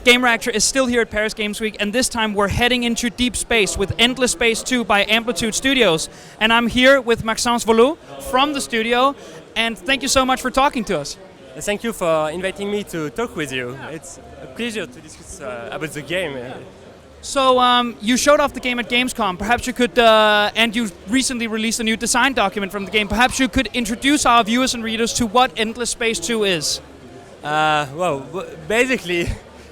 Gamereactor is still here at Paris Games Week, and this time we're heading into deep space with Endless Space 2 by Amplitude Studios. And I'm here with Maxence Voleau from the studio, and thank you so much for talking to us. Thank you for inviting me to talk with you. It's a pleasure to discuss about the game. So you showed off the game at Gamescom. Perhaps you could, and you recently released a new design document from the game. Perhaps you could introduce our viewers and readers to what Endless Space 2 is. Well, basically,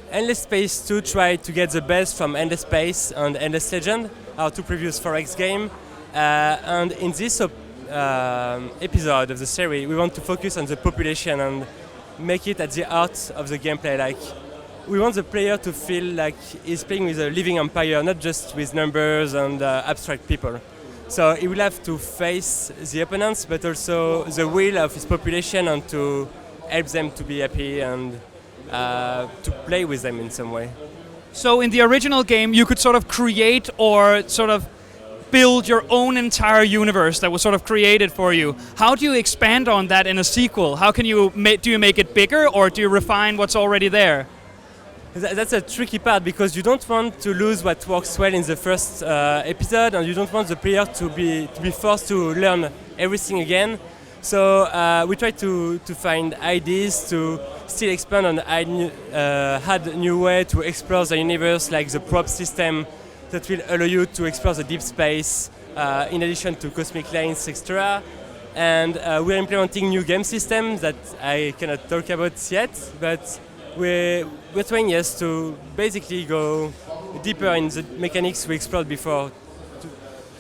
Endless Space 2 tried to get the best from Endless Space and Endless Legend, our two previous 4X games. And in this episode of the series, we want to focus on the population and make it at the heart of the gameplay. Like, we want the player to feel like he's playing with a living empire, not just with numbers and abstract people. So he will have to face the opponents, but also the will of his population, and to help them to be happy and to play with them in some way. So in the original game, you could sort of create or sort of build your own entire universe that was sort of created for you. How do you expand on that in a sequel? How can you do you make it bigger, or do you refine what's already there? That's a tricky part, because you don't want to lose what works well in the first episode, and you don't want the player to be forced to learn everything again. So we try to find ideas to still expand on add new way to explore the universe, like the prop system that will allow you to explore the deep space in addition to cosmic lanes, etc. And we're implementing new game systems that I cannot talk about yet, but we're trying, yes, to basically go deeper in the mechanics we explored before.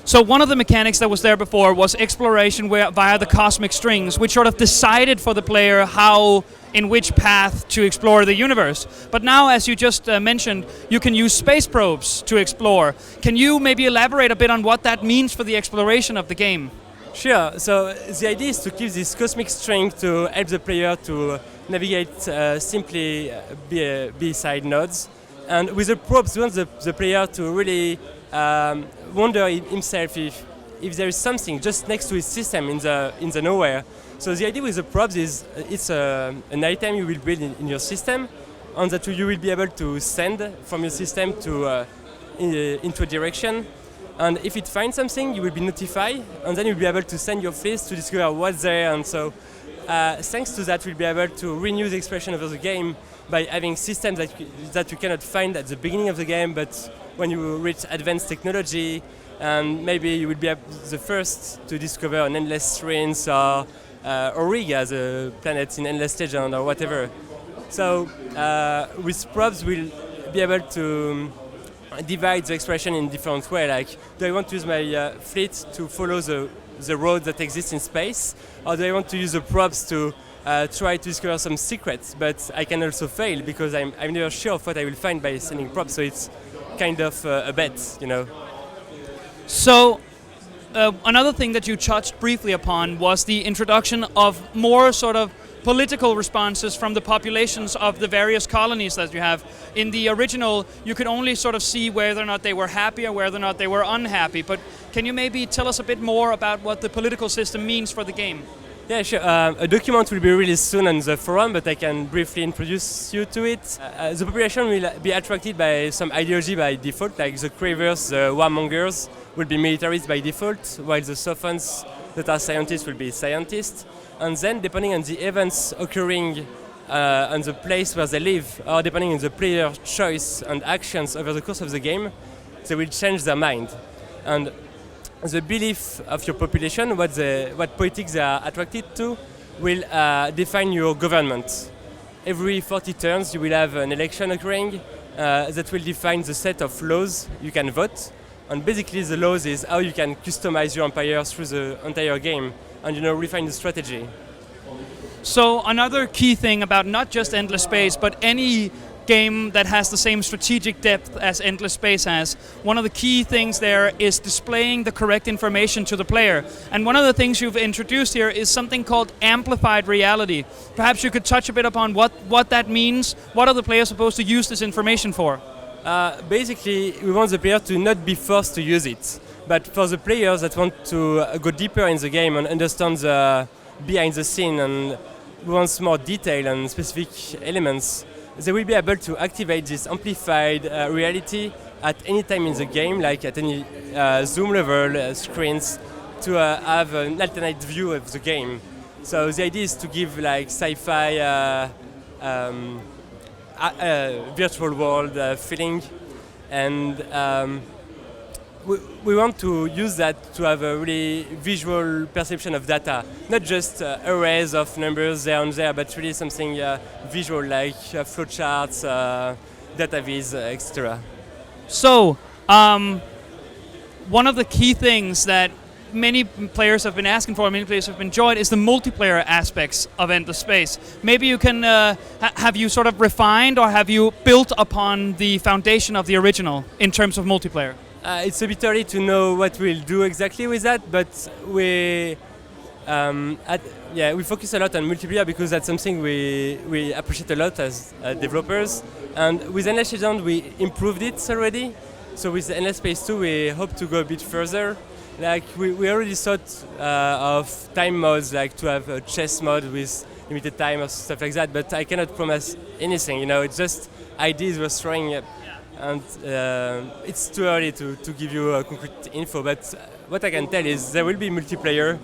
So one of the mechanics that was there before was exploration via the cosmic strings, which sort of decided for the player in which path to explore the universe. But now, as you just mentioned, you can use space probes to explore. Can you maybe elaborate a bit on what that means for the exploration of the game? Sure. So the idea is to keep this cosmic string to help the player to navigate simply beside nodes. And with the probes, we want the player to really wonder himself if there is something just next to his system in the nowhere. So the idea with the probes is it's an item you will build in your system, and that you will be able to send from your system to into a direction. And if it finds something, you will be notified, and then you'll be able to send your fleets to discover what's there. And so thanks to that, we'll be able to renew the exploration of the game by having systems that you cannot find at the beginning of the game, but when you reach advanced technology, and maybe you will be the first to discover an endless ruins or Auriga, the planet in Endless Legend or whatever. So with probes, we'll be able to divide the exploration in different ways. Like, do I want to use my fleet to follow the road that exists in space, or do I want to use the probes to try to discover some secrets? But I can also fail, because I'm never sure of what I will find by sending probes. So it's kind of a bet, you know. So another thing that you touched briefly upon was the introduction of more sort of political responses from the populations of the various colonies that you have. In the original, you could only sort of see whether or not they were happy or whether or not they were unhappy. But can you maybe tell us a bit more about what the political system means for the game? Yeah, sure. A document will be released soon on the forum, but I can briefly introduce you to it. The population will be attracted by some ideology by default, like the cravers, the warmongers will be militarists by default, while the sophons that are scientists will be scientists. And then, depending on the events occurring on the place where they live, or depending on the player's choice and actions over the course of the game, they will change their mind. And the belief of your population, what politics they are attracted to, will define your government. Every 40 turns, you will have an election occurring that will define the set of laws you can vote. And basically, the laws is how you can customize your empire through the entire game, and refine the strategy. So another key thing about not just Endless Space, but any game that has the same strategic depth as Endless Space has, one of the key things there is displaying the correct information to the player. And one of the things you've introduced here is something called amplified reality. Perhaps you could touch a bit upon what that means. What are the players supposed to use this information for? Basically, we want the player to not be forced to use it. But for the players that want to go deeper in the game and understand the behind the scene and want more detail and specific elements, they will be able to activate this amplified reality at any time in the game, like at any zoom level, screens, to have an alternate view of the game. So the idea is to give like sci-fi virtual world feeling, and we want to use that to have a really visual perception of data, not just arrays of numbers there and there, but really something visual like flowcharts, data viz, etc. So, one of the key things that many players have been asking for, many players have enjoyed, is the multiplayer aspects of Endless Space. Maybe you can, have you sort of refined or have you built upon the foundation of the original in terms of multiplayer? It's a bit early to know what we'll do exactly with that, but we focus a lot on multiplayer because that's something we appreciate a lot as developers. And with Endless Legend, we improved it already. So with Endless Space 2, we hope to go a bit further. Like we already thought of time modes, like to have a chess mode with limited time or stuff like that. But I cannot promise anything. You know, it's just ideas we're throwing up. And it's too early to give you concrete info, but what I can tell is there will be multiplayer,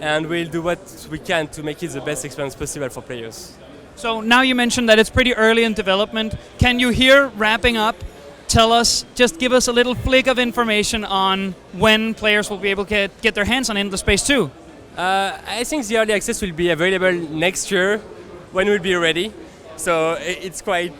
and we'll do what we can to make it the best experience possible for players. So now you mentioned that it's pretty early in development. Can you here, wrapping up, tell us, just give us a little flick of information on when players will be able to get their hands on Endless Space 2? I think the early access will be available next year when we'll be ready. So it's quite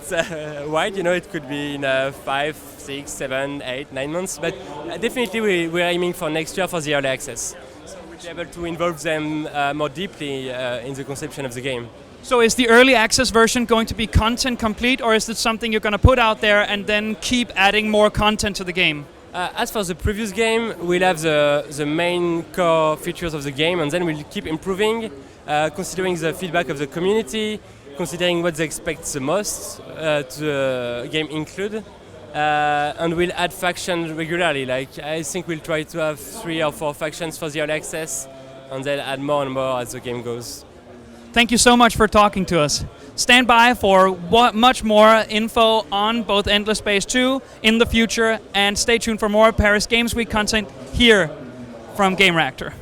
wide, you know, it could be in 5, 6, 7, 8, 9 months, but definitely we're aiming for next year for the early access. So we'll be able to involve them more deeply in the conception of the game. So is the early access version going to be content complete, or is it something you're going to put out there and then keep adding more content to the game? As for the previous game, we'll have the main core features of the game, and then we'll keep improving, considering the feedback of the community, considering what they expect the most to the game include, and we'll add factions regularly. Like I think we'll try to have 3 or 4 factions for the early access, and then add more and more as the game goes. Thank you so much for talking to us. Stand by for much more info on both Endless Space 2 in the future, and stay tuned for more Paris Games Week content here from Gamereactor.